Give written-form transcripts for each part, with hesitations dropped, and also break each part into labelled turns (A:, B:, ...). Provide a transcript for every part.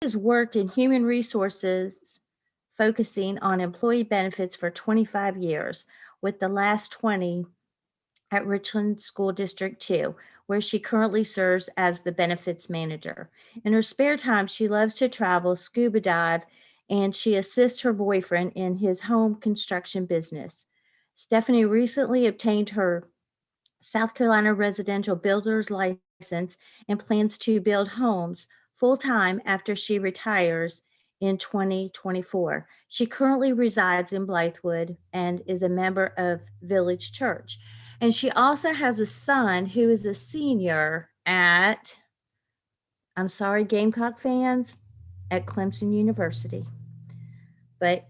A: has worked in human resources, focusing on employee benefits for 25 years, with the last 20 at Richland School District 2, where she currently serves as the benefits manager. In her spare time, she loves to travel, scuba dive, and she assists her boyfriend in his home construction business. Stephanie recently obtained her South Carolina residential builder's license and plans to build homes full time after she retires in 2024. She currently resides in Blythewood and is a member of Village Church. And she also has a son who is a senior at, I'm sorry, Gamecock fans, at Clemson University. But,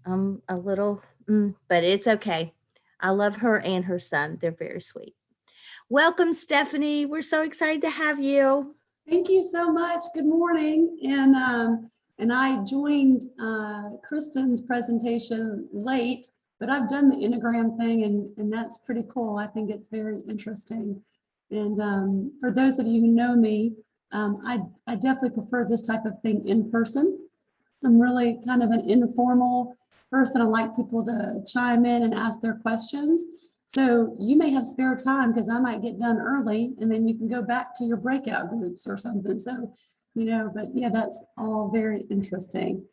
A: I'm a little, but it's okay. I love her and her son. They're very sweet. Welcome, Stephanie. We're so excited to have you.
B: Thank you so much. Good morning. And I joined Kristen's presentation late, but I've done the Enneagram thing, and that's pretty cool. I think it's very interesting. And for those of you who know me, I definitely prefer this type of thing in person. I'm really kind of an informal person. I like people to chime in and ask their questions. So you may have spare time because I might get done early and then you can go back to your breakout groups or something. So, but yeah, that's all very interesting.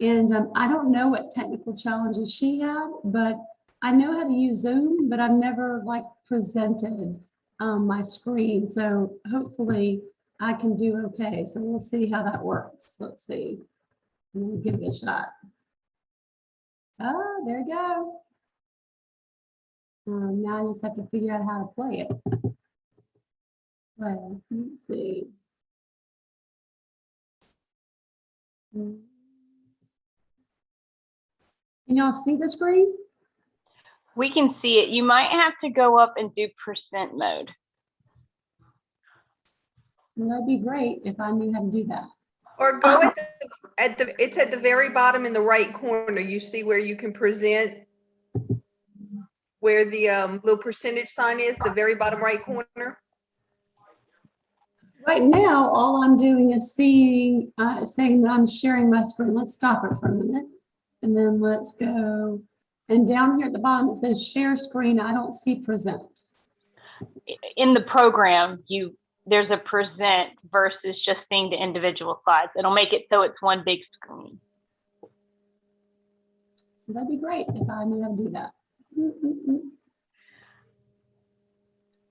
B: And I don't know what technical challenges she had, but I know how to use Zoom, but I've never presented my screen. So hopefully I can do okay. So we'll see how that works. Let's see. I'm gonna give it a shot. Oh, there you go. Now I just have to figure out how to play it. Well, let's see. Can y'all see the screen?
C: We can see it. You might have to go up and do percent mode.
B: Well, that'd be great if I knew how to do that.
D: Or go it's at the very bottom in the right corner. You see where you can present, where the little percentage sign is, the very bottom right corner.
B: Right now, all I'm doing is saying that I'm sharing my screen. Let's stop it for a minute. And then let's go. And down here at the bottom, it says share screen. I don't see present.
C: In the program, there's a present versus just seeing the individual slides. It'll make it so it's one big screen.
B: That'd be great if I knew how to do that.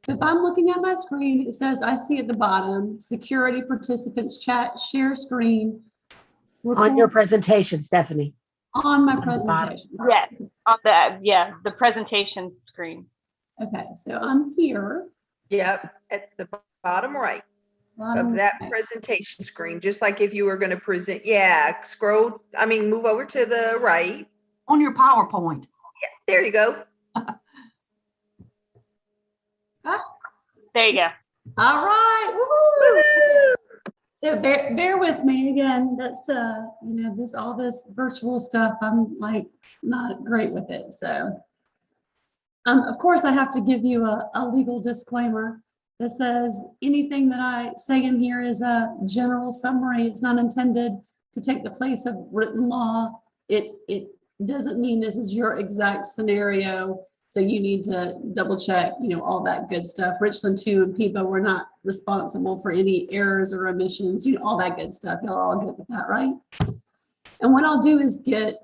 B: So if I'm looking at my screen, it says I see at the bottom, security, participants, chat, share screen.
E: On your presentation, Stephanie.
B: On my presentation.
C: Yes, on the presentation screen.
B: Okay, so I'm here.
D: Yep, at the bottom right of that presentation screen, just like if you were going to present. Yeah, move over to the right.
F: On your PowerPoint.
D: Yeah, there you go.
C: There you go.
B: All right. Woo-hoo. So bear with me again. That's all this virtual stuff. I'm not great with it. So of course I have to give you a legal disclaimer that says anything that I say in here is a general summary. It's not intended to take the place of written law. It doesn't mean this is your exact scenario. So you need to double check, all that good stuff. Richland 2 and PIBA, we're not responsible for any errors or omissions, all that good stuff. Y'all are all good with that, right? And what I'll do is get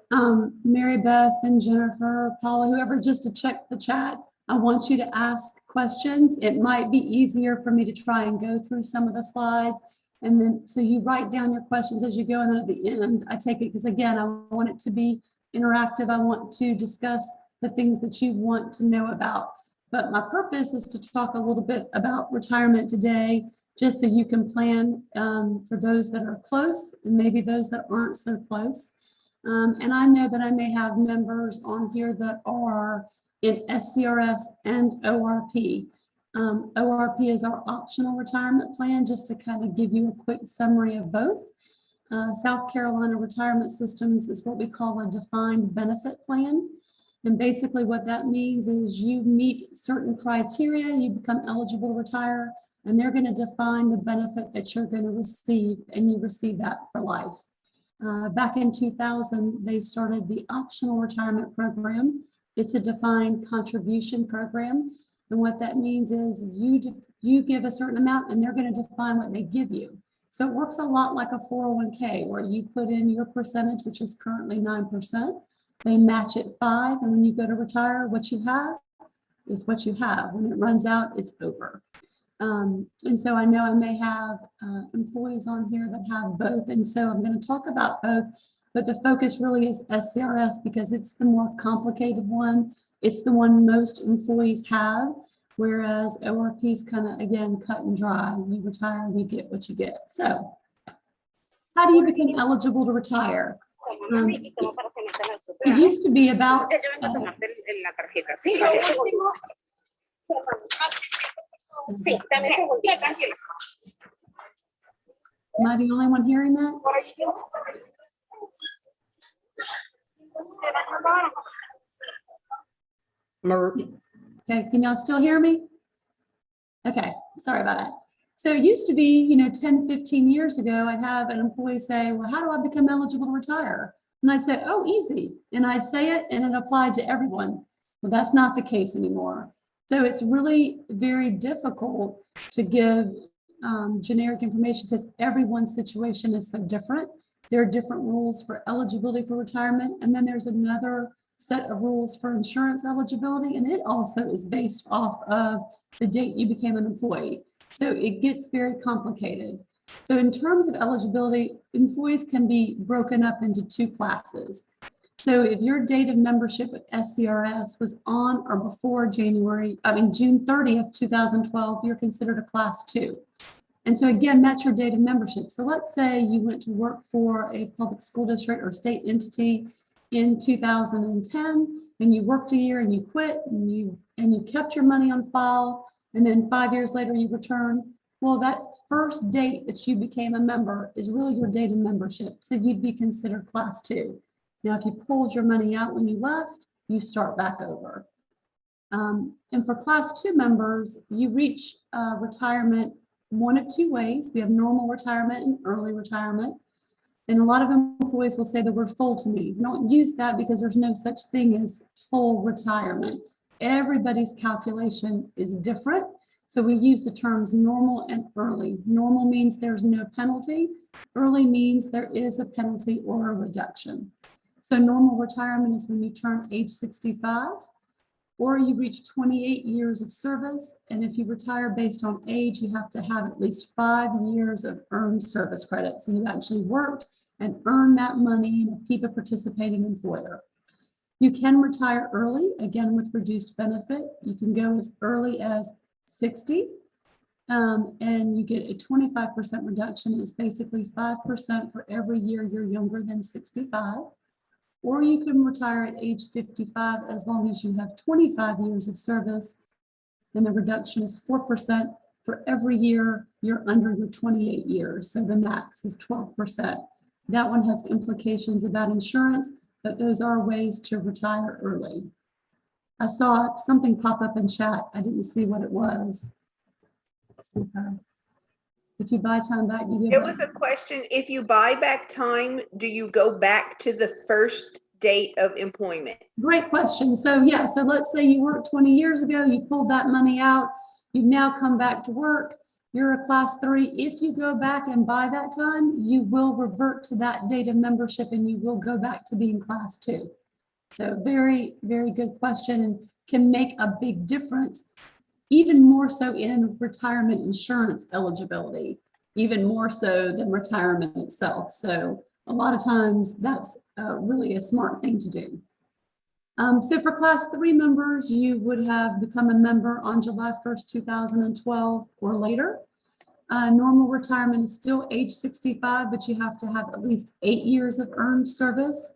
B: Mary Beth and Jennifer, Paula, whoever, just to check the chat. I want you to ask questions. It might be easier for me to try and go through some of the slides. And then, so you write down your questions as you go. And then at the end, I take it, because again, I want it to be interactive. I want to discuss the things that you want to know about. But my purpose is to talk a little bit about retirement today, just so you can plan for those that are close and maybe those that aren't so close. And I know that I may have members on here that are in SCRS and ORP. ORP is our optional retirement plan, just to kind of give you a quick summary of both. South Carolina Retirement Systems is what we call a defined benefit plan. And basically what that means is you meet certain criteria, you become eligible to retire and they're going to define the benefit that you're going to receive, and you receive that for life. Back in 2000, they started the optional retirement program. It's a defined contribution program. And what that means is you give a certain amount and they're going to define what they give you. So it works a lot like a 401k where you put in your percentage, which is currently 9%. They match it 5%. And when you go to retire, what you have is what you have. When it runs out, it's over. And so I know I may have employees on here that have both. And so I'm going to talk about both, but the focus really is SCRS because it's the more complicated one. It's the one most employees have, whereas ORP is kind of, again, cut and dry. You retire, you get what you get. So how do you become eligible to retire? It used to be about... Am I the only one hearing that? Okay, can y'all still hear me? Okay, sorry about that. So it used to be, 10, 15 years ago, I'd have an employee say, well, how do I become eligible to retire? And I'd say, oh, easy. And I'd say it and it applied to everyone. Well, that's not the case anymore. So it's really very difficult to give generic information because everyone's situation is so different. There are different rules for eligibility for retirement. And then there's another set of rules for insurance eligibility. And it also is based off of the date you became an employee. So it gets very complicated. So in terms of eligibility, employees can be broken up into 2 classes. So if your date of membership with SCRS was on or before June 30th, 2012, you're considered a class 2. And so again, that's your date of membership. So let's say you went to work for a public school district or state entity in 2010, and you worked a year and you quit and you kept your money on file, and then 5 years later you return. Well, that first date that you became a member is really your date of membership. So you'd be considered class 2. Now, if you pulled your money out when you left, you start back over. And for class 2 members, you reach retirement one of 2 ways. We have normal retirement and early retirement. And a lot of employees will say the word full to me. We don't use that because there's no such thing as full retirement. Everybody's calculation is different. So we use the terms normal and early. Normal means there's no penalty. Early means there is a penalty or a reduction. So normal retirement is when you turn age 65 or you reach 28 years of service. And if you retire based on age, you have to have at least 5 years of earned service credit. So you actually worked and earned that money and keep a participating employer. You can retire early, again, with reduced benefit. You can go as early as 60, and you get a 25% reduction. It's basically 5% for every year you're younger than 65. Or you can retire at age 55 as long as you have 25 years of service. Then the reduction is 4% for every year you're under your 28 years. So the max is 12%. That one has implications about insurance, but those are ways to retire early. I saw something pop up in chat. I didn't see what it was. Let's see if you buy time back, you
D: It was a question. If you buy back time, do you go back to the first date of employment?
B: Great question. So yeah, so let's say you worked 20 years ago, you pulled that money out, you've now come back to work, you're a class 3. If you go back and buy that time, you will revert to that date of membership and you will go back to being class 2. So very, very good question and can make a big difference, even more so in retirement insurance eligibility, even more so than retirement itself. So a lot of times that's really a smart thing to do. So for class 3 members, you would have become a member on July 1st, 2012 or later. Normal retirement is still age 65, but you have to have at least 8 years of earned service,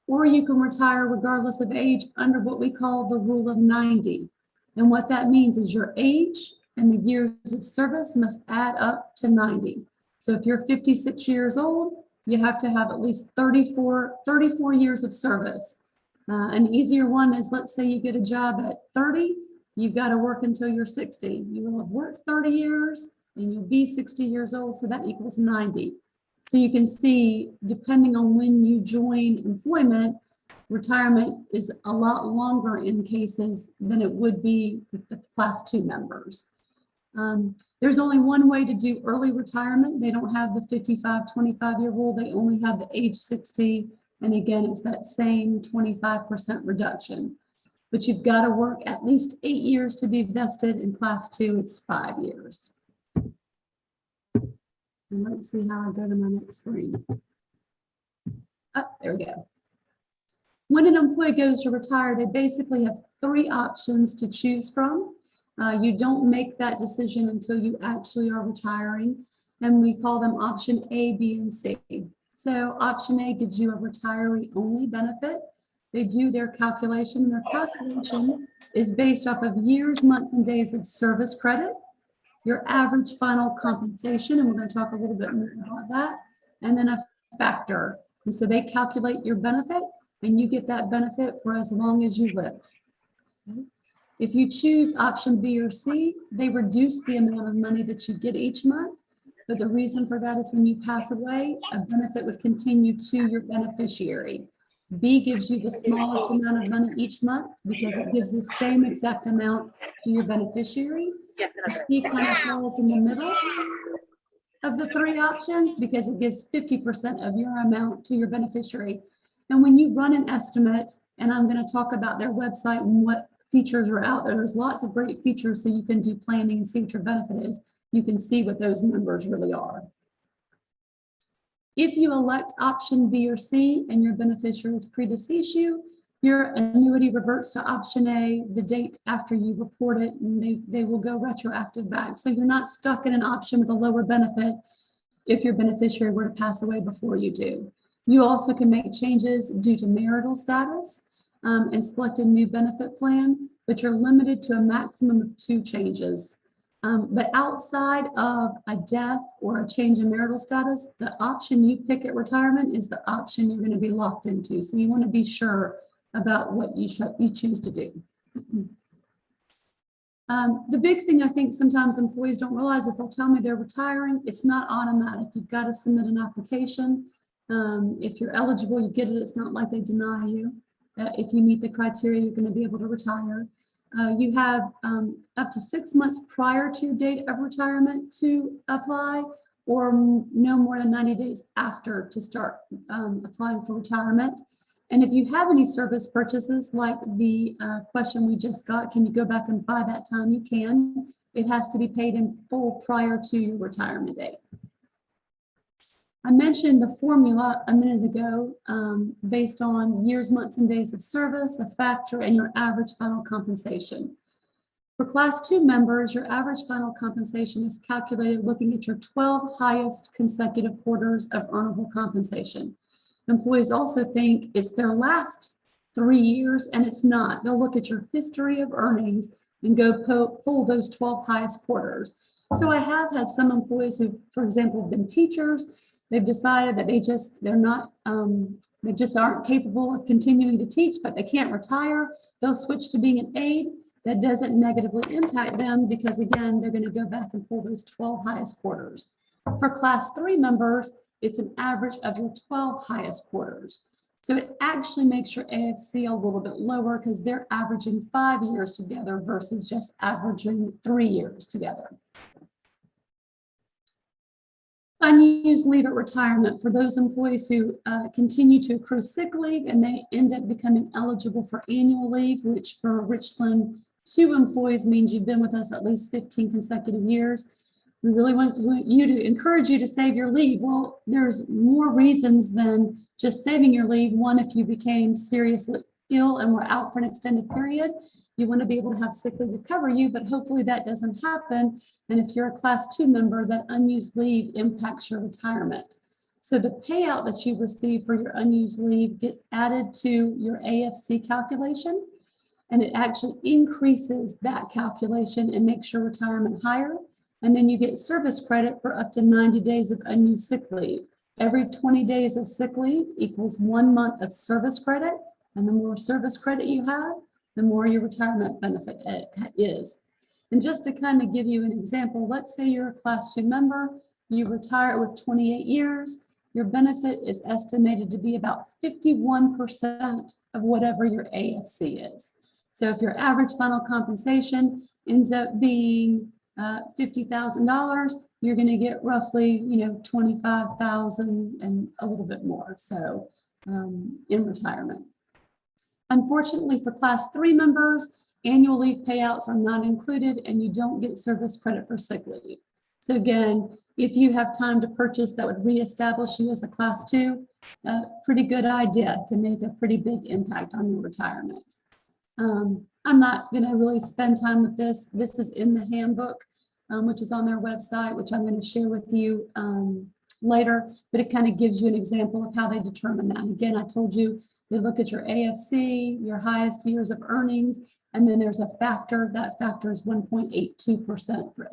B: or you can retire regardless of age under what we call the rule of 90. And what that means is your age and the years of service must add up to 90. So if you're 56 years old, you have to have at least 34 years of service. An easier one is, let's say you get a job at 30, you've got to work until you're 60. You will have worked 30 years, and you'll be 60 years old, so that equals 90. So you can see, depending on when you join employment, retirement is a lot longer in cases than it would be with the Class 2 members. There's only one way to do early retirement. They don't have the 55, 25-year rule. They only have the age 60. And again, it's that same 25% reduction. But you've got to work at least 8 years to be vested. In Class 2, it's 5 years. And let's see how I go to my next screen. Oh, there we go. When an employee goes to retire, they basically have 3 options to choose from. You don't make that decision until you actually are retiring, and we call them option A, B, and C. So option A gives you a retiree-only benefit. They do their calculation, and their calculation is based off of years, months, and days of service credit, your average final compensation, and we're going to talk a little bit more about that, and then a factor. And so they calculate your benefit, and you get that benefit for as long as you live. Okay. If you choose option B or C, they reduce the amount of money that you get each month. But the reason for that is when you pass away, a benefit would continue to your beneficiary. B gives you the smallest amount of money each month because it gives the same exact amount to your beneficiary. C kind of falls in the middle of the 3 options because it gives 50% of your amount to your beneficiary. And when you run an estimate, and I'm going to talk about their website and what features are out there. There's lots of great features so you can do planning and see what your benefit is. You can see what those numbers really are. If you elect option B or C and your beneficiary is predeceased you, your annuity reverts to option A the date after you report it, and they will go retroactive back. So you're not stuck in an option with a lower benefit if your beneficiary were to pass away before you do. You also can make changes due to marital status and select a new benefit plan, but you're limited to a maximum of 2 changes. But outside of a death or a change in marital status, the option you pick at retirement is the option you're going to be locked into. So you want to be sure about what you choose to do. The big thing I think sometimes employees don't realize is they'll tell me they're retiring. It's not automatic. You've got to submit an application. If you're eligible, you get it. It's not like they deny you. If you meet the criteria, you're going to be able to retire. You have up to 6 months prior to your date of retirement to apply, or no more than 90 days after to start applying for retirement. And if you have any service purchases, like the question we just got, can you go back and buy that time? You can. It has to be paid in full prior to your retirement date. I mentioned the formula a minute ago based on years, months, and days of service, a factor, and your average final compensation. For Class 2 members, your average final compensation is calculated looking at your 12 highest consecutive quarters of earnable compensation. Employees also think it's their last 3 years, and it's not. They'll look at your history of earnings and go pull those 12 highest quarters. So I have had some employees who, for example, have been teachers. They've decided that they just aren't capable of continuing to teach, but they can't retire. They'll switch to being an aide. That doesn't negatively impact them because, again, they're going to go back and pull those 12 highest quarters. For Class 3 members, it's an average of your 12 highest quarters. So it actually makes your AFC a little bit lower because they're averaging 5 years together versus just averaging 3 years together. Unused leave at retirement for those employees who continue to accrue sick leave and they end up becoming eligible for annual leave, which for Richland 2 employees means you've been with us at least 15 consecutive years. We really want you to encourage you to save your leave. Well, there's more reasons than just saving your leave. One, if you became seriously ill and were out for an extended period, you want to be able to have sick leave to cover you, but hopefully that doesn't happen. And if you're a Class 2 member, that unused leave impacts your retirement. So the payout that you receive for your unused leave gets added to your AFC calculation, and it actually increases that calculation and makes your retirement higher. And then you get service credit for up to 90 days of unused sick leave. Every 20 days of sick leave equals 1 month of service credit. And the more service credit you have, the more your retirement benefit is. And just to kind of give you an example, let's say you're a Class 2 member, you retire with 28 years, your benefit is estimated to be about 51% of whatever your AFC is. So if your average final compensation ends up being $50,000, you're going to get roughly, $25,000 and a little bit more. So in retirement. Unfortunately, for Class 3 members, annual leave payouts are not included, and you don't get service credit for sick leave. So again, if you have time to purchase that would reestablish you as a Class 2, pretty good idea, can make a pretty big impact on your retirement. I'm not going to really spend time with this. This is in the handbook, which is on their website, which I'm going to share with you later, but it kind of gives you an example of how they determine that. And again, I told you they look at your AFC, your highest years of earnings, and then there's a factor. That factor is 1.82% for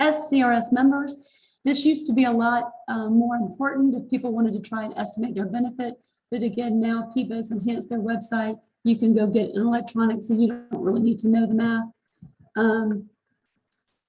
B: SCRS members. This used to be a lot more important if people wanted to try and estimate their benefit. But again, now PIBA has enhanced their website. You can go get an electronic, so you don't really need to know the math.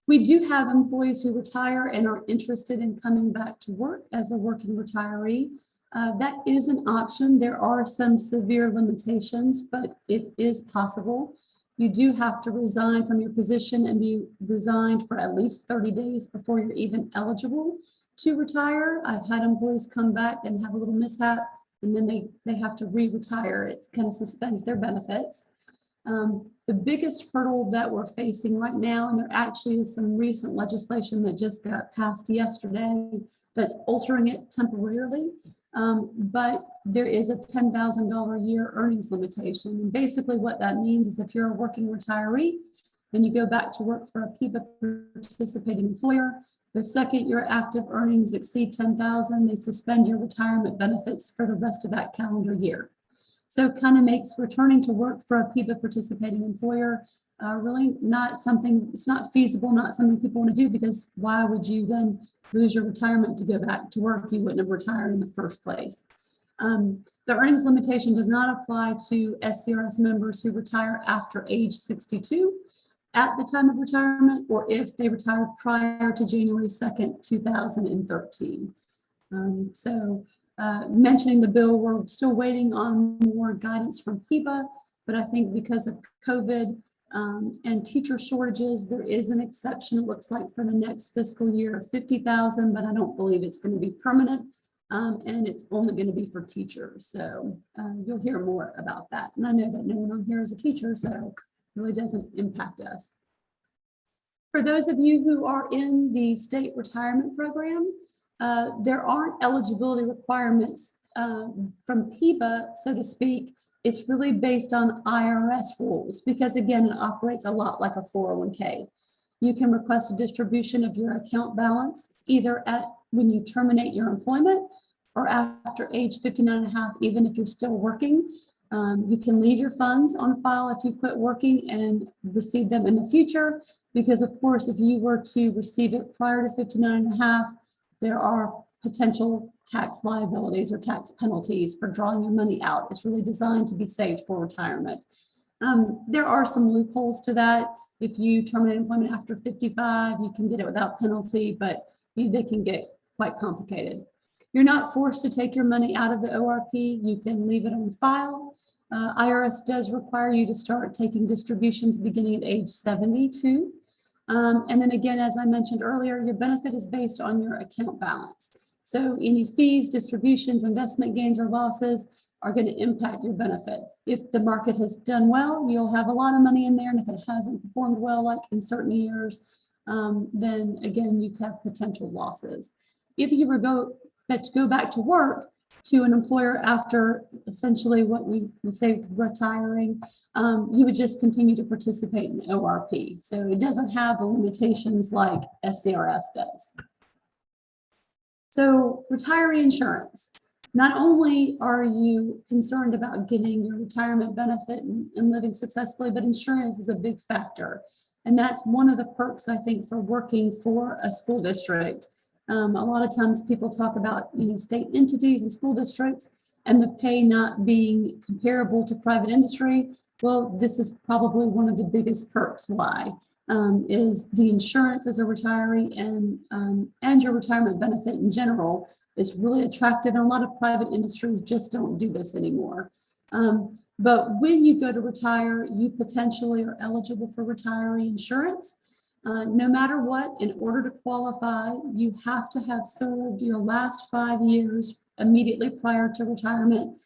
B: We do have employees who retire and are interested in coming back to work as a working retiree. That is an option. There are some severe limitations, but it is possible. You do have to resign from your position and be resigned for at least 30 days before you're even eligible to retire. I've had employees come back and have a little mishap, and then they have to re-retire. It kind of suspends their benefits. The biggest hurdle that we're facing right now, and there actually is some recent legislation that just got passed yesterday that's altering it temporarily, but there is a $10,000 a year earnings limitation. And basically what that means is if you're a working retiree and you go back to work for a PIBA participating employer, the second your active earnings exceed $10,000, they suspend your retirement benefits for the rest of that calendar year. So it kind of makes returning to work for a PIBA participating employer really not something, it's not feasible, not something people want to do, because why would you then lose your retirement to go back to work? You wouldn't have retired in the first place. The earnings limitation does not apply to SCRS members who retire after age 62 at the time of retirement, or if they retired prior to January 2nd, 2013. Mentioning the bill, we're still waiting on more guidance from PIBA, but I think because of COVID and teacher shortages, there is an exception, it looks like, for the next fiscal year of 50,000, but I don't believe it's going to be permanent, and it's only going to be for teachers. So you'll hear more about that. And I know that no one on here is a teacher, so it really doesn't impact us. For those of you who are in the state retirement program, there aren't eligibility requirements from PIBA, so to speak. It's really based on IRS rules, because again, it operates a lot like a 401k. You can request a distribution of your account balance either when you terminate your employment or after age 59.5, even if you're still working. You can leave your funds on file if you quit working and receive them in the future, because of course, if you were to receive it prior to 59.5, there are potential tax liabilities or tax penalties for drawing your money out. It's really designed to be saved for retirement. There are some loopholes to that. If you terminate employment after 55, you can get it without penalty, but they can get quite complicated. You're not forced to take your money out of the ORP. You can leave it on file. IRS does require you to start taking distributions beginning at age 72. And then again, as I mentioned earlier, your benefit is based on your account balance. So any fees, distributions, investment gains or losses are going to impact your benefit. If the market has done well, you'll have a lot of money in there. And if it hasn't performed well, like in certain years, then again, you have potential losses. If you were to go back to work to an employer after essentially what we would say retiring, you would just continue to participate in ORP. So it doesn't have the limitations like SCRS does. So retiree insurance. Not only are you concerned about getting your retirement benefit and living successfully, but insurance is a big factor. And that's one of the perks, I think, for working for a school district. A lot of times people talk about, state entities and school districts and the pay not being comparable to private industry. Well, this is probably one of the biggest perks. Why? Is the insurance as a retiree and your retirement benefit in general is really attractive, and a lot of private industries just don't do this anymore. But when you go to retire, you potentially are eligible for retiree insurance. No matter what, in order to qualify, you have to have served your last 5 years immediately prior to retirement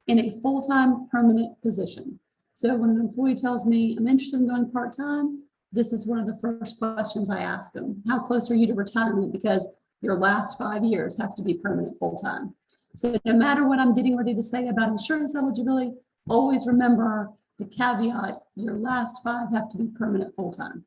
B: in a full-time permanent position. So when an employee tells me I'm interested in going part-time, this is one of the first questions I ask them. How close are you to retirement? Because your last 5 years have to be permanent full-time. So no matter what I'm getting ready to say about insurance eligibility, always remember the caveat, your last 5 have to be permanent full-time.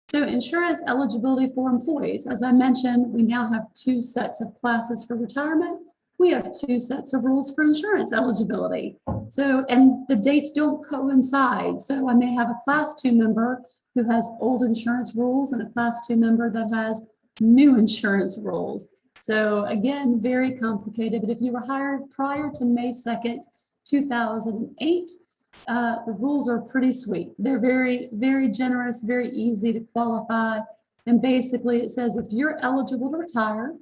B: So insurance eligibility for employees, as I mentioned, we now have 2 sets of classes for retirement. We have 2 sets of rules for insurance eligibility. So, and the dates don't coincide. So I may have a class 2 member who has old insurance rules and a class 2 member that has new insurance rules. So again, very complicated, but if you were hired prior to May 2nd, 2008, the rules are pretty sweet. They're very, very generous, very easy to qualify. And basically it says if you're eligible to retire,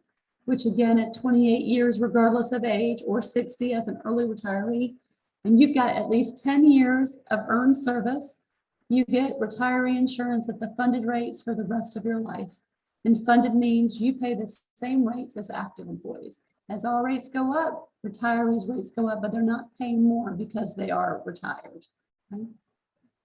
B: which again at 28 years, regardless of age, or 60 as an early retiree, and you've got at least 10 years of earned service, you get retiree insurance at the funded rates for the rest of your life. And funded means you pay the same rates as active employees. As our rates go up, retirees' rates go up, but they're not paying more because they are retired. Okay?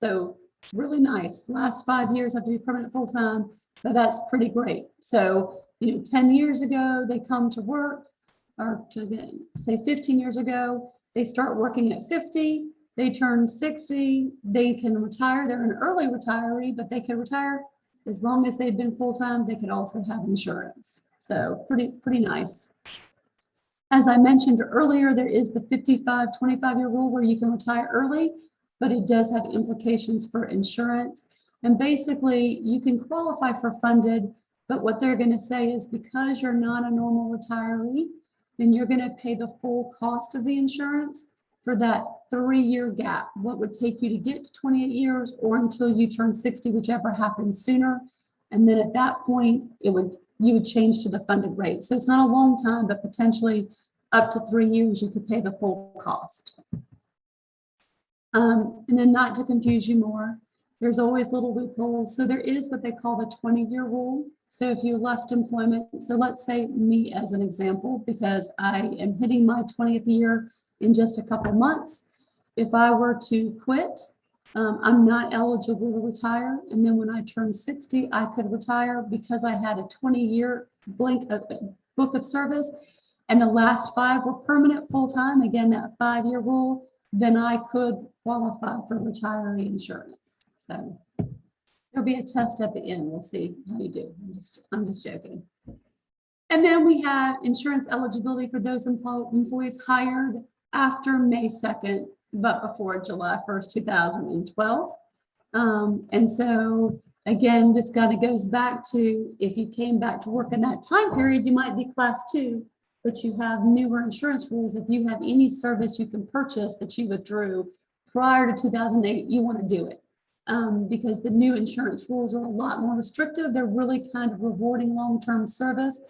B: So really nice. Last 5 years have to be permanent full-time, but that's pretty great. So, 10 years ago, they come to work, or to say 15 years ago, they start working at 50, they turn 60, they can retire. They're an early retiree, but they can retire as long as they've been full-time. They could also have insurance. So pretty nice. As I mentioned earlier, there is the 55-25-year rule where you can retire early, but it does have implications for insurance. And basically, you can qualify for funded, but what they're going to say is because you're not a normal retiree, then you're going to pay the full cost of the insurance for that 3-year gap, what would take you to get to 28 years or until you turn 60, whichever happens sooner. And then at that point, you would change to the funded rate. So it's not a long time, but potentially up to 3 years, you could pay the full cost. And then not to confuse you more, there's always little loopholes. So there is what they call the 20-year rule. So if you left employment, so let's say me as an example, because I am hitting my 20th year in just a couple months. If I were to quit, I'm not eligible to retire. And then when I turn 60, I could retire because I had a 20-year book of service and the last 5 were permanent full-time, again, that 5-year rule, then I could qualify for retiree insurance. So there'll be a test at the end. We'll see how you do. I'm just joking. And then we have insurance eligibility for those employees hired after May 2nd, but before July 1st, 2012. And so again, this kind of goes back to if you came back to work in that time period, you might be class 2, but you have newer insurance rules. If you have any service you can purchase that you withdrew prior to 2008, you want to do it. Because the new insurance rules are a lot more restrictive. They're really kind of rewarding long-term service.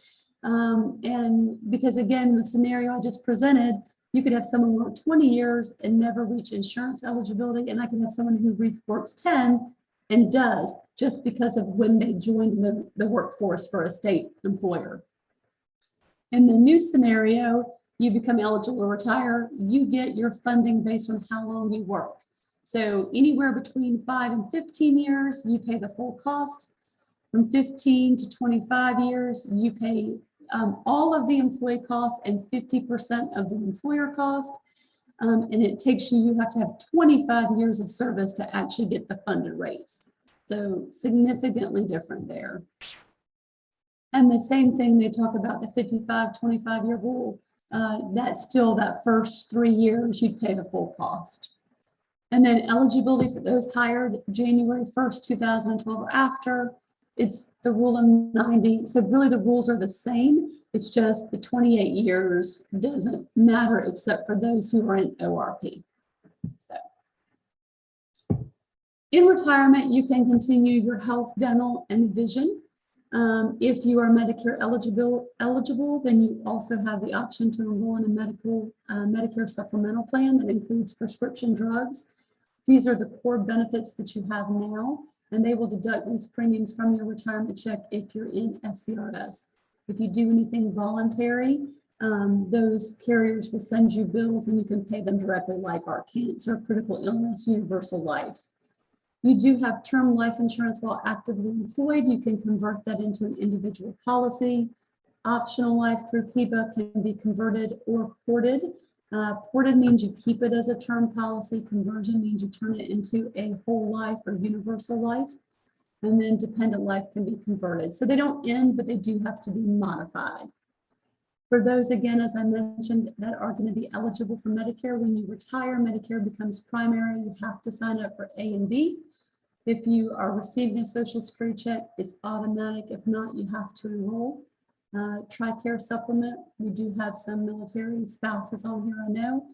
B: And because again, the scenario I just presented, you could have someone work 20 years and never reach insurance eligibility. And I can have someone who works 10 and does just because of when they joined the workforce for a state employer. In the new scenario, you become eligible to retire, you get your funding based on how long you work. So anywhere between 5 and 15 years, you pay the full cost. From 15 to 25 years, you pay all of the employee costs and 50% of the employer cost. And it takes you have to have 25 years of service to actually get the funded rates. So significantly different there. And the same thing, they talk about the 55-25-year rule. That's still that first 3 years, you'd pay the full cost. And then eligibility for those hired January 1st, 2012 or after, it's the rule of 90. So really the rules are the same. It's just the 28 years doesn't matter except for those who are in ORP. So in retirement, you can continue your health, dental, and vision. If you are Medicare eligible, then you also have the option to enroll in a Medicare supplemental plan that includes prescription drugs. These are the core benefits that you have now, and they will deduct these premiums from your retirement check if you're in SCRS. If you do anything voluntary, those carriers will send you bills and you can pay them directly, like our cancer, critical illness, universal life. You do have term life insurance while actively employed. You can convert that into an individual policy. Optional life through PIBA can be converted or ported. Ported means you keep it as a term policy. Conversion means you turn it into a whole life or universal life. And then dependent life can be converted. So they don't end, but they do have to be modified. For those, again, as I mentioned, that are going to be eligible for Medicare, when you retire, Medicare becomes primary. You have to sign up for A and B. If you are receiving a Social Security check, it's automatic. If not, you have to enroll. TRICARE supplement, we do have some military spouses on here, I know.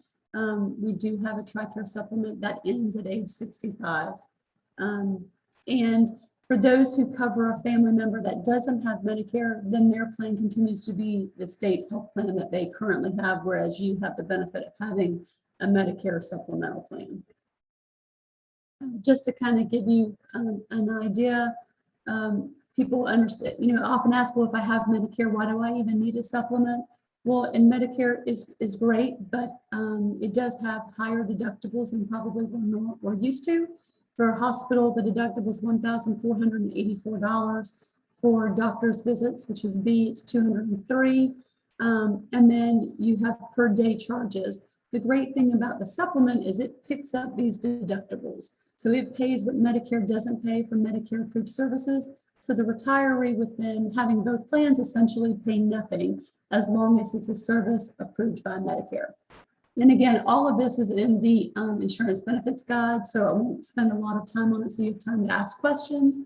B: We do have a TRICARE supplement that ends at age 65. And for those who cover a family member that doesn't have Medicare, then their plan continues to be the state health plan that they currently have, whereas you have the benefit of having a Medicare supplemental plan. Just to kind of give you an idea, people understand, often ask, well, if I have Medicare, why do I even need a supplement? Well, and Medicare is great, but it does have higher deductibles than probably we're used to. For a hospital, the deductible is $1,484. For doctor's visits, which is B, it's $203. And then you have per day charges. The great thing about the supplement is it picks up these deductibles. So it pays what Medicare doesn't pay for Medicare approved services. So the retiree with them having both plans essentially pay nothing as long as it's a service approved by Medicare. And again, all of this is in the insurance benefits guide, so I won't spend a lot of time on it so you have time to ask questions.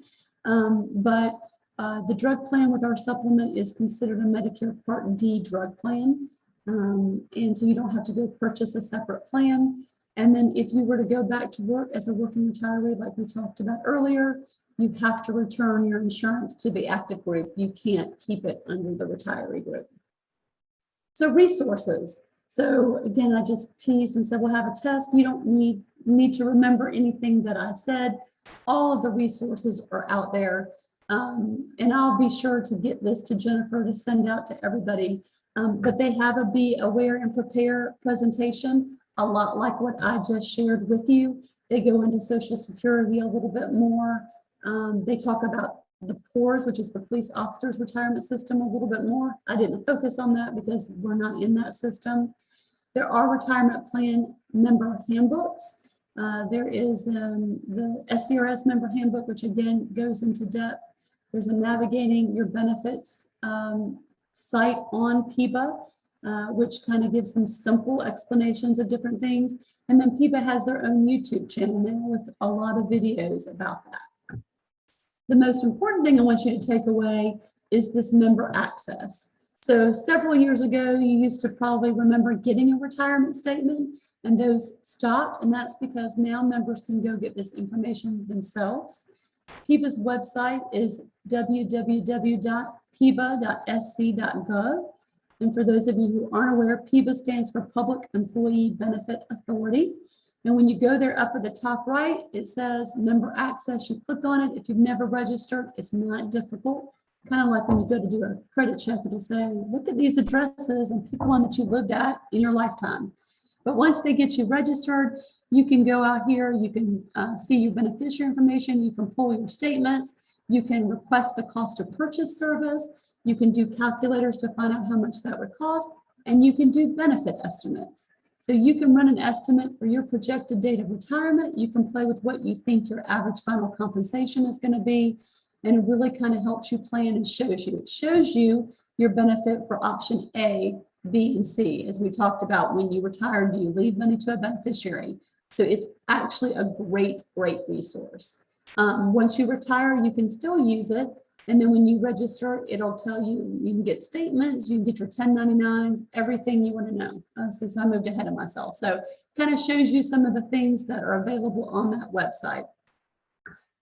B: But the drug plan with our supplement is considered a Medicare Part D drug plan. And so you don't have to go purchase a separate plan. And then if you were to go back to work as a working retiree, like we talked about earlier, you have to return your insurance to the active group. You can't keep it under the retiree group. So resources. So again, I just teased and said, we'll have a test. You don't need to remember anything that I said. All of the resources are out there. And I'll be sure to get this to Jennifer to send out to everybody. But they have a Be Aware and Prepare presentation, a lot like what I just shared with you. They go into Social Security a little bit more. They talk about the PORS, which is the police officers retirement system, a little bit more. I didn't focus on that because we're not in that system. There are retirement plan member handbooks. There is the SCRS member handbook, which again goes into depth. There's a navigating your benefits site on PIBA, which kind of gives some simple explanations of different things. And then PIBA has their own YouTube channel now with a lot of videos about that. The most important thing I want you to take away is this member access. So several years ago, you used to probably remember getting a retirement statement, and those stopped, and that's because now members can go get this information themselves. PIBA's website is www.piba.sc.gov. And for those of you who aren't aware, PIBA stands for Public Employee Benefit Authority. And when you go there up at the top right, it says member access. You click on it. If you've never registered, it's not difficult. Kind of like when you go to do a credit check, it'll say, look at these addresses and pick one that you lived at in your lifetime. But once they get you registered, you can go out here, you can see your beneficiary information, you can pull your statements, you can request the cost of purchase service, you can do calculators to find out how much that would cost, and you can do benefit estimates. So you can run an estimate for your projected date of retirement. You can play with what you think your average final compensation is going to be, and it really kind of helps you plan and shows you. It shows you your benefit for option A, B, and C, as we talked about. When you retire, do you leave money to a beneficiary? So it's actually a great, great resource. Once you retire, you can still use it, And then when you register, it'll tell you, you can get statements, you can get your 1099s, everything you want to know. Since I moved ahead of myself. So kind of shows you some of the things that are available on that website.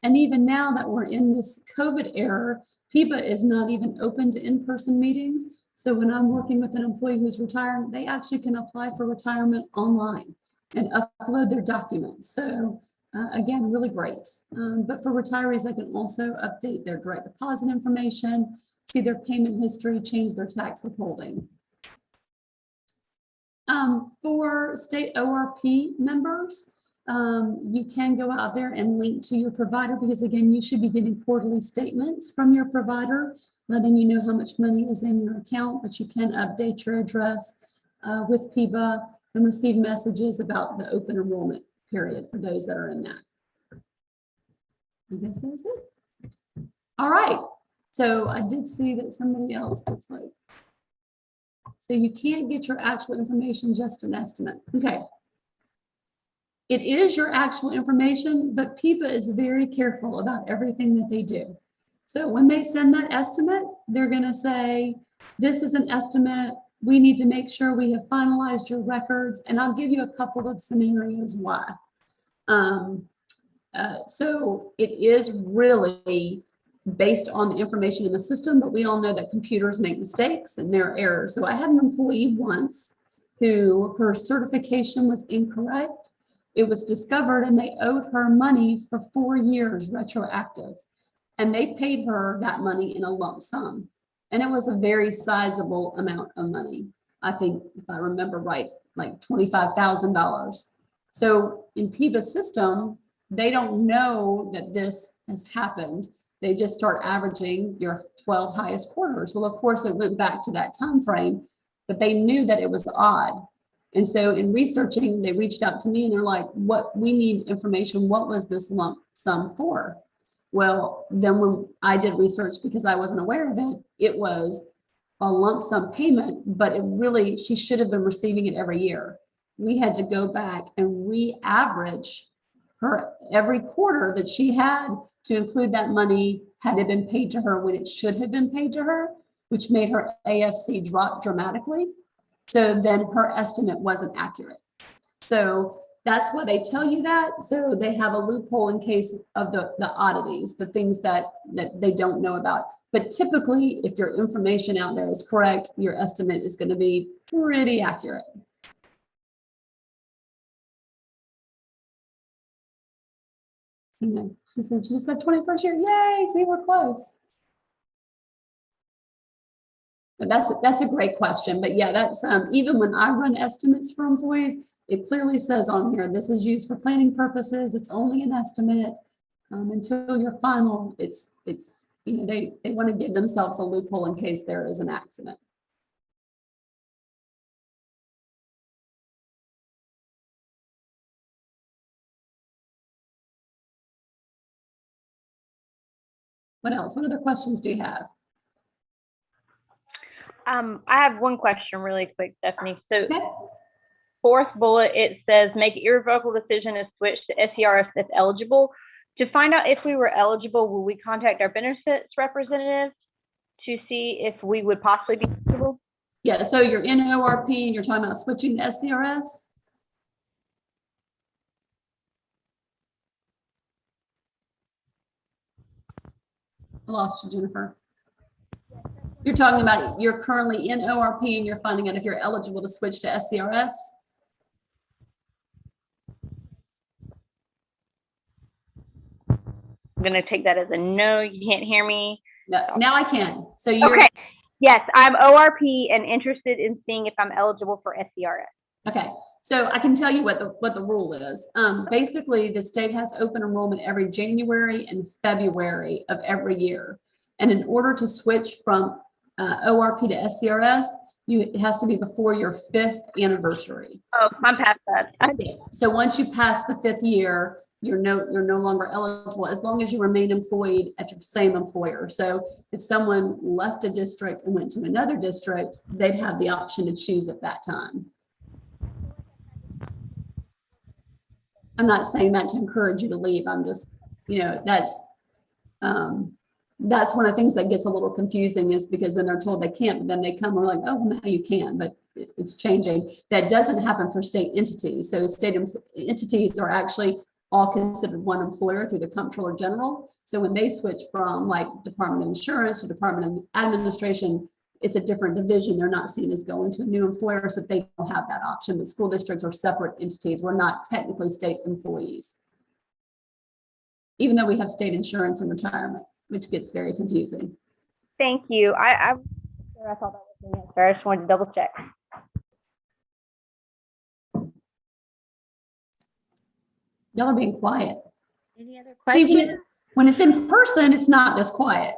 B: And even now that we're in this COVID era, PIBA is not even open to in-person meetings. So when I'm working with an employee who's retiring, they actually can apply for retirement online and upload their documents. So again, really great. But for retirees, they can also update their direct deposit information, see their payment history, change their tax withholding. For state ORP members, you can go out there and link to your provider, because again, you should be getting quarterly statements from your provider, letting you know how much money is in your account, but you can update your address with PIBA and receive messages about the open enrollment period for those that are in that. I guess that's it. All right. So I did see that somebody else that's like, so you can't get your actual information, just an estimate. Okay. It is your actual information, but PIBA is very careful about everything that they do. So when they send that estimate, they're going to say, this is an estimate. We need to make sure we have finalized your records. And I'll give you a couple of scenarios why. So it is really based on the information in the system, but we all know that computers make mistakes and there are errors. So I had an employee once who her certification was incorrect. It was discovered and they owed her money for 4 years retroactive. And they paid her that money in a lump sum. And it was a very sizable amount of money. I think, if I remember right, like $25,000. So in PIBA's system, they don't know that this has happened. They just start averaging your 12 highest quarters. Well, of course, it went back to that time frame, but they knew that it was odd. And so in researching, they reached out to me and they're like, what, we need information. What was this lump sum for? Well, then when I did research, because I wasn't aware of it, it was a lump sum payment, but it really, she should have been receiving it every year. We had to go back and re-average her every quarter that she had to include that money had it been paid to her when it should have been paid to her, which made her AFC drop dramatically. So then her estimate wasn't accurate. So that's why they tell you that. So they have a loophole in case of the oddities, the things that they don't know about. But typically, if your information out there is correct, your estimate is going to be pretty accurate. Okay. She said she just got 21st year. Yay, see, we're close. But that's a great question. But yeah, that's even when I run estimates for employees, it clearly says on here, this is used for planning purposes. It's only an estimate until you're final. It's you know, they want to give themselves a loophole in case there is an accident. What else? What other questions do you have?
C: I have one question really quick, Stephanie. So
B: Okay.
C: fourth bullet, it says make an irrevocable decision to switch to SERS if eligible. To find out if we were eligible, will we contact our benefits representative to see if we would possibly be eligible?
B: Yeah, so you're in ORP and you're talking about switching to SCRS? I lost you, Jennifer. You're talking about you're currently in ORP and you're finding out if you're eligible to switch to SCRS?
C: I'm going to take that as a no. You can't hear me.
B: No, now I can. So you're
C: okay. Yes, I'm ORP and interested in seeing if I'm eligible for SCRS.
B: Okay, so I can tell you what the rule is. Basically, the state has open enrollment every January and February of every year. And in order to switch from ORP to SCRS, it has to be before your 5th anniversary.
C: Oh, I'm past that.
B: So once you pass the 5th year, you're no longer eligible as long as you remain employed at your same employer. So if someone left a district and went to another district, they'd have the option to choose at that time. I'm not saying that to encourage you to leave. I'm just, you know, that's that's one of the things that gets a little confusing, is because then they're told they can't, but then they come and we're like, oh, now you can, but it's changing. That doesn't happen for state entities. So state entities are actually all considered one employer through the Comptroller General. So when they switch from like Department of Insurance to Department of Administration, it's a different division. They're not seen as going to a new employer, so they don't have that option. But school districts are separate entities. We're not technically state employees, even though we have state insurance and retirement, which gets very confusing.
C: Thank you. I thought that was the answer. I just wanted to double check.
B: Y'all are being quiet.
A: Any other
B: See,
A: questions?
B: when it's in person, it's not this quiet.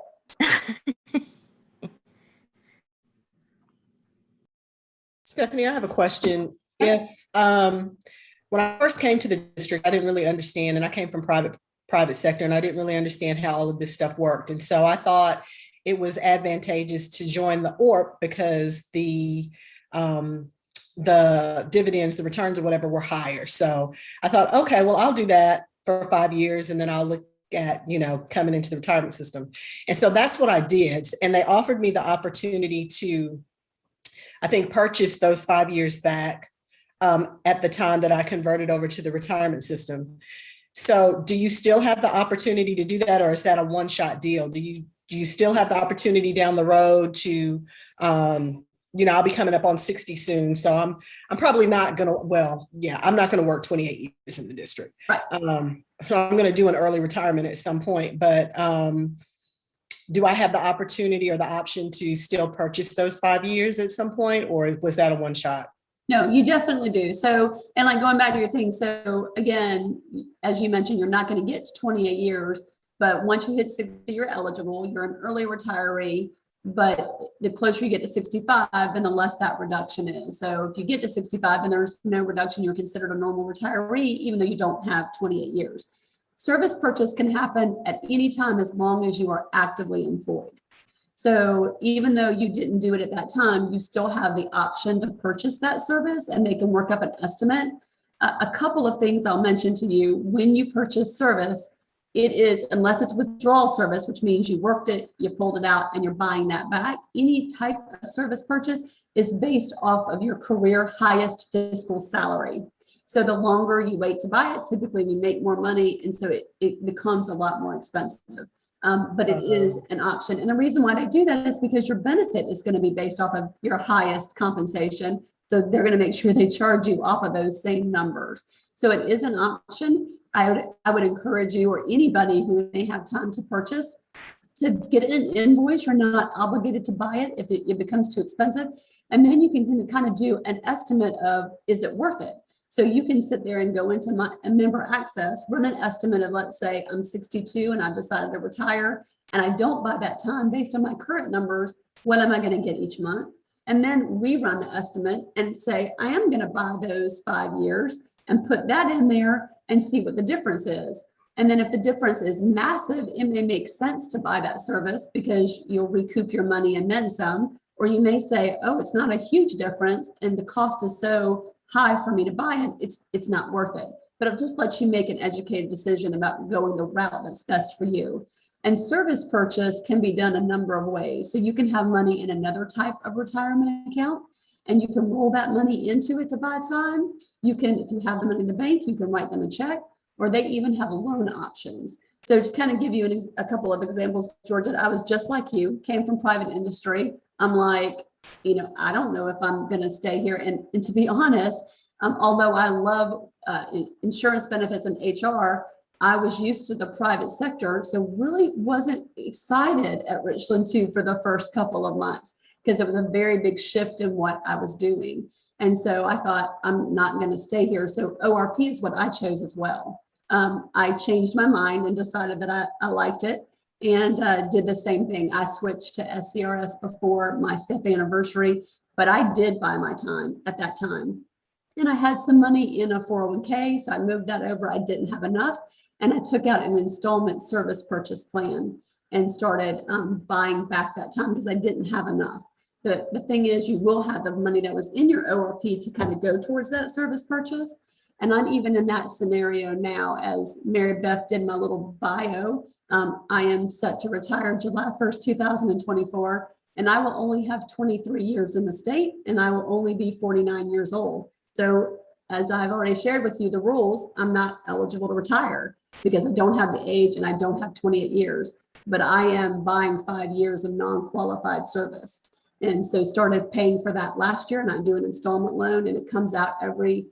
F: Stephanie, I have a question. If when I first came to the district, I didn't really understand, and I came from private sector, and I didn't really understand how all of this stuff worked. And so I thought it was advantageous to join the ORP because the dividends, the returns or whatever were higher. So I thought, okay, well, I'll do that for 5 years, and then I'll look at, coming into the retirement system. And so that's what I did. And they offered me the opportunity to, I think, purchase those 5 years back at the time that I converted over to the retirement system. So do you still have the opportunity to do that, or is that a one-shot deal? Do you still have the opportunity down the road to, I'll be coming up on 60 soon. So I'm probably not going to, I'm not going to work 28 years in the district.
B: Right.
F: So I'm going to do an early retirement at some point, but do I have the opportunity or the option to still purchase those 5 years at some point, or was that a one shot?
B: No, you definitely do. So, and like going back to your thing. So again, as you mentioned, you're not going to get to 28 years, but once you hit 60, you're eligible, you're an early retiree, but the closer you get to 65, then the less that reduction is. So if you get to 65 and there's no reduction, you're considered a normal retiree, even though you don't have 28 years. Service purchase can happen at any time as long as you are actively employed. So even though you didn't do it at that time, you still have the option to purchase that service, and they can work up an estimate. A couple of things I'll mention to you: when you purchase service, it is, unless it's withdrawal service, which means you worked it, you pulled it out, and you're buying that back. Any type of service purchase is based off of your career highest fiscal salary. So the longer you wait to buy it, typically you make more money, and so it becomes a lot more expensive. But it is an option. And the reason why they do that is because your benefit is going to be based off of your highest compensation. So they're going to make sure they charge you off of those same numbers. So it is an option. I would encourage you, or anybody who may have time to purchase, to get an invoice. You're not obligated to buy it if it becomes too expensive. And then you can kind of do an estimate of, is it worth it? So you can sit there and go into my member access, run an estimate of, let's say I'm 62 and I've decided to retire, and I don't buy that time based on my current numbers. What am I going to get each month? And then we run the estimate and say, I am going to buy those 5 years, and put that in there and see what the difference is. And then if the difference is massive, it may make sense to buy that service because you'll recoup your money and then some. Or you may say, oh, it's not a huge difference and the cost is so high for me to buy it, it's not worth it. But it just lets you make an educated decision about going the route that's best for you. And service purchase can be done a number of ways. So you can have money in another type of retirement account, and you can roll that money into it to buy time. You can, if you have the money in the bank, you can write them a check, or they even have loan options. So to kind of give you a couple of examples, Georgia, I was just like you, came from private industry. I'm like, I don't know if I'm going to stay here. And to be honest, although I love insurance benefits and HR, I was used to the private sector. So really wasn't excited at Richland 2 for the first couple of months, because it was a very big shift in what I was doing. And so I thought, I'm not going to stay here. So ORP is what I chose as well. I changed my mind and decided that I liked it, and did the same thing. I switched to SCRS before my 5th anniversary, but I did buy my time at that time. And I had some money in a 401k, so I moved that over. I didn't have enough, and I took out an installment service purchase plan and started buying back that time because I didn't have enough. The thing is, you will have the money that was in your ORP to kind of go towards that service purchase. And I'm even in that scenario now, as Mary Beth did my little bio. I am set to retire July 1st, 2024, and I will only have 23 years in the state, and I will only be 49 years old. So as I've already shared with you the rules, I'm not eligible to retire because I don't have the age and I don't have 28 years, but I am buying 5 years of non-qualified service. And so started paying for that last year, and I do an installment loan, and it comes out every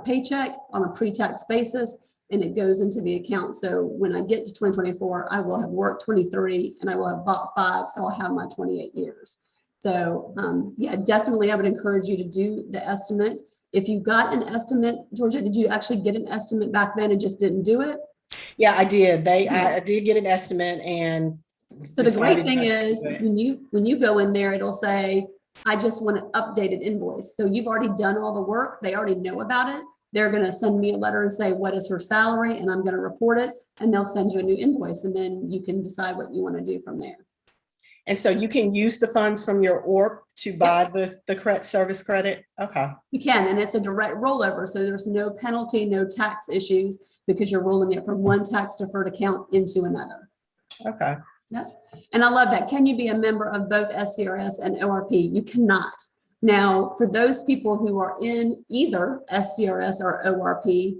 B: paycheck on a pre-tax basis, and it goes into the account. So when I get to 2024, I will have worked 23 and I will have bought 5, so I'll have my 28 years. So yeah, definitely I would encourage you to do the estimate. If you got an estimate, Georgia, did you actually get an estimate back then and just didn't do it?
F: Yeah, I did. I did get an estimate, and
B: so the great thing
F: decided
B: is
F: not to do it.
B: when you go in there, it'll say, I just want an updated invoice. So you've already done all the work. They already know about it. They're going to send me a letter and say, what is her salary? And I'm going to report it, and they'll send you a new invoice, and then you can decide what you want to do from there.
F: And so you can use the funds from your ORP to buy the correct service credit? Okay.
B: You can, and it's a direct rollover. So there's no penalty, no tax issues, because you're rolling it from one tax deferred account into another.
F: Okay.
B: Yep. And I love that. Can you be a member of both SCRS and ORP? You cannot. Now, for those people who are in either SCRS or ORP,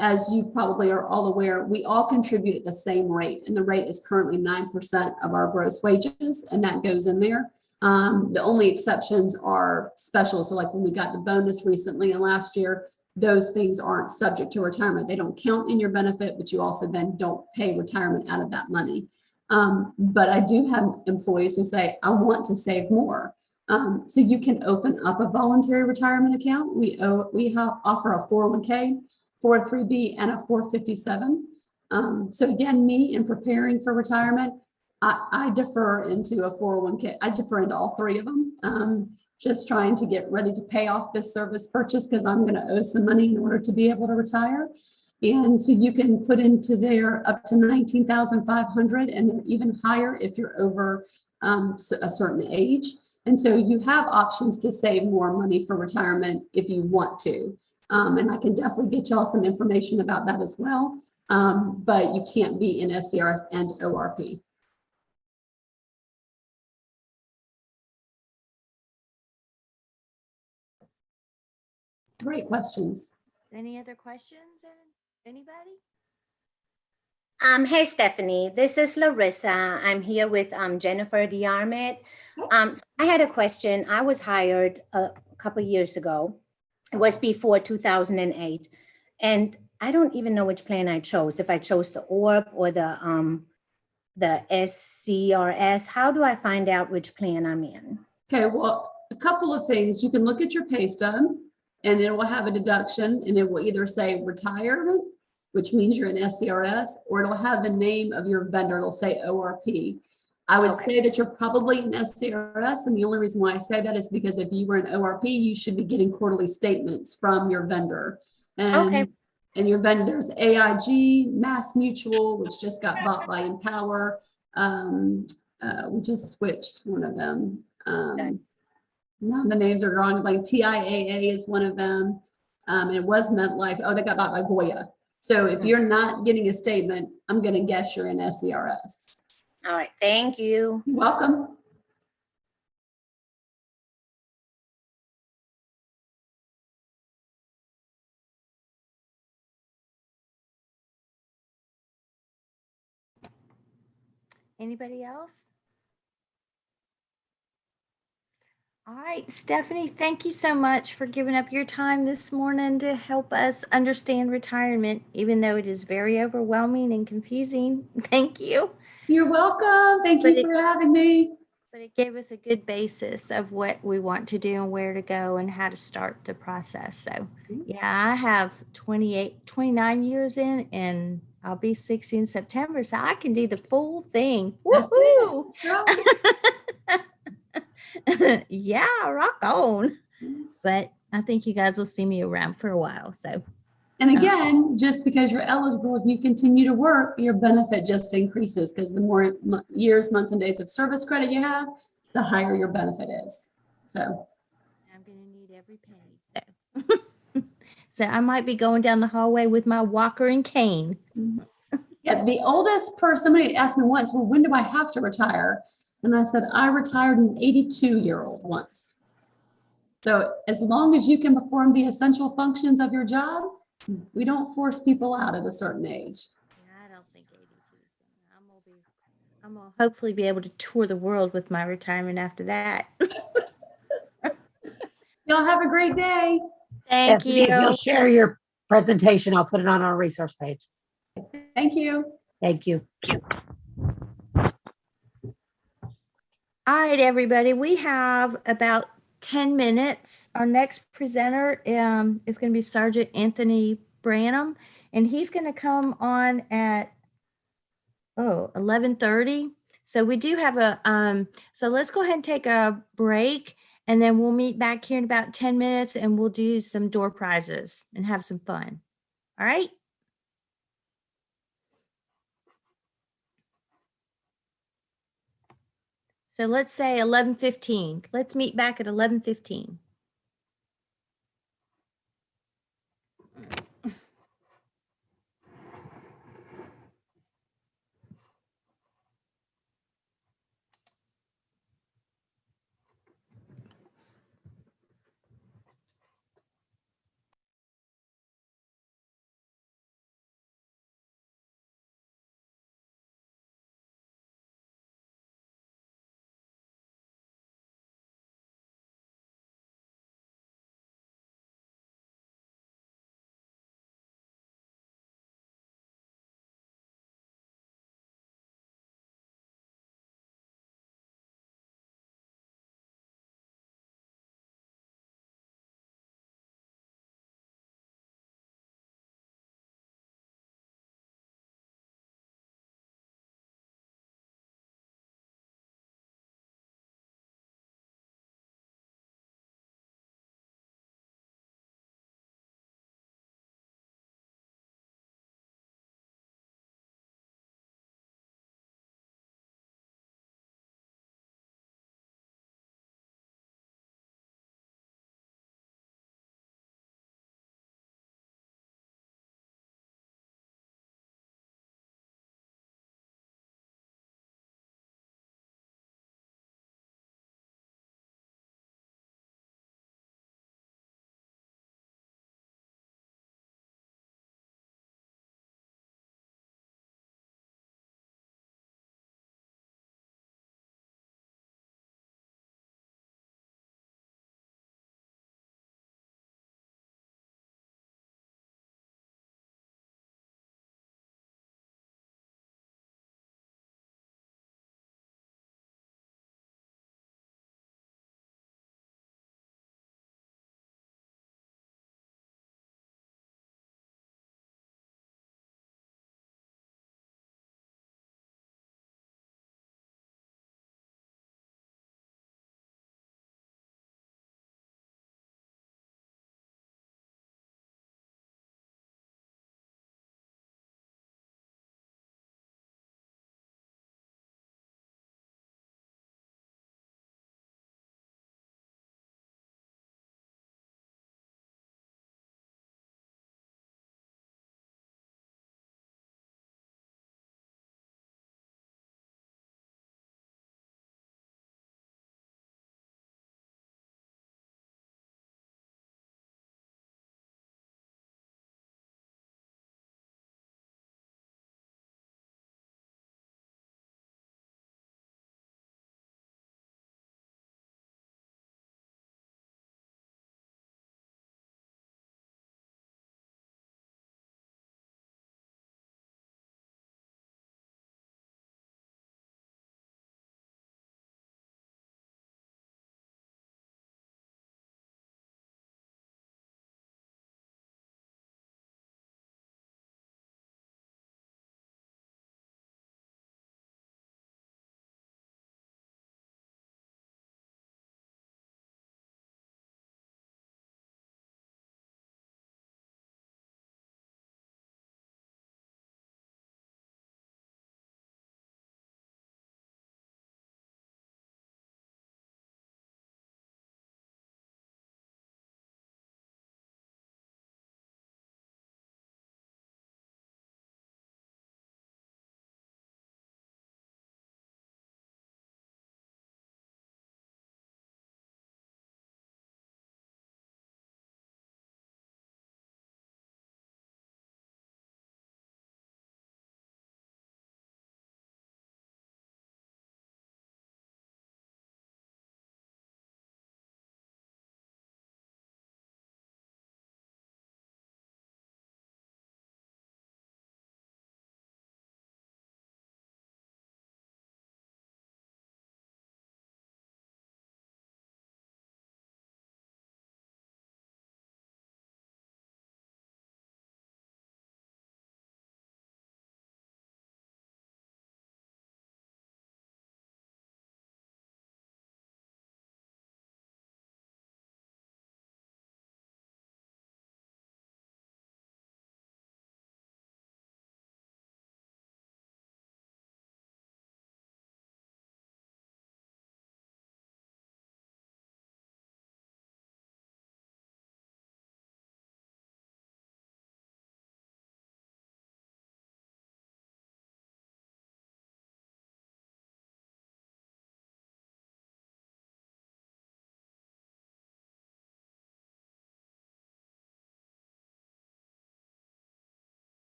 B: as you probably are all aware, we all contribute at the same rate, and the rate is currently 9% of our gross wages, and that goes in there. The only exceptions are special. So like when we got the bonus recently and last year, those things aren't subject to retirement. They don't count in your benefit, but you also then don't pay retirement out of that money. But I do have employees who say, I want to save more. So you can open up a voluntary retirement account. We offer a 401k, 403b, and a 457. So again, me in preparing for retirement, I defer into a 401k. I defer into all 3 of them. Just trying to get ready to pay off this service purchase because I'm going to owe some money in order to be able to retire. And so you can put into there up to 19,500, and they're even higher if you're over a certain age. And so you have options to save more money for retirement if you want to. And I can definitely get y'all some information about that as well. But you can't be in SCRS and ORP. Great questions.
A: Any other questions, anybody?
G: Hey, Stephanie, this is Larissa. I'm here with Jennifer DeArmit. So I had a question. I was hired a couple years ago. It was before 2008. And I don't even know which plan I chose, if I chose the ORP or the SCRS. How do I find out which plan I'm in?
B: Okay, well, a couple of things. You can look at your pay stub, and it will have a deduction, and it will either say retirement, which means you're in SCRS, or it'll have the name of your vendor. It'll say ORP. I would say that you're probably in SCRS, and the only reason why I say that is because if you were in ORP, you should be getting quarterly statements from your vendor. And, and your vendors, AIG, Mass Mutual, which just got bought by Empower. We just switched one of them. Now the names are wrong, like TIAA is one of them. It was MetLife. Oh, they got bought by Voya. So if you're not getting a statement, I'm going to guess you're in SCRS.
G: All right, thank you.
B: You're welcome.
A: Anybody else? All right, Stephanie, thank you so much for giving up your time this morning to help us understand retirement, even though it is very overwhelming and confusing. Thank you.
B: You're welcome. Thank you for having me.
A: But it gave us a good basis of what we want to do and where to go and how to start the process. So yeah, I have 29 years in, and I'll be 60 in September. So I can do the full thing. Woohoo! Yeah, rock on. But I think you guys will see me around for a while. So,
B: and again, just because you're eligible, if you continue to work, your benefit just increases, because the more years, months, and days of service credit you have, the higher your benefit is. So
A: I'm going to need every penny. So I might be going down the hallway with my walker and cane.
B: Yeah, the oldest person, somebody asked me once, well, when do I have to retire? And I said, I retired an 82-year-old once. So as long as you can perform the essential functions of your job, we don't force people out at a certain age.
A: I don't think 82 is gonna. I'm gonna hopefully be able to tour the world with my retirement after that.
B: Y'all have a great day.
A: Thank
E: Stephanie, if
A: you.
E: you'll share your presentation, I'll put it on our resource page.
B: Thank you.
E: Thank you.
A: All right, everybody, we have about 10 minutes. Our next presenter is going to be Sergeant Anthony Branham, and he's going to come on at 11:30. So we do have so let's go ahead and take a break, and then we'll meet back here in about 10 minutes, and we'll do some door prizes and have some fun. All right? So let's say 11:15. Let's meet back at 11:15.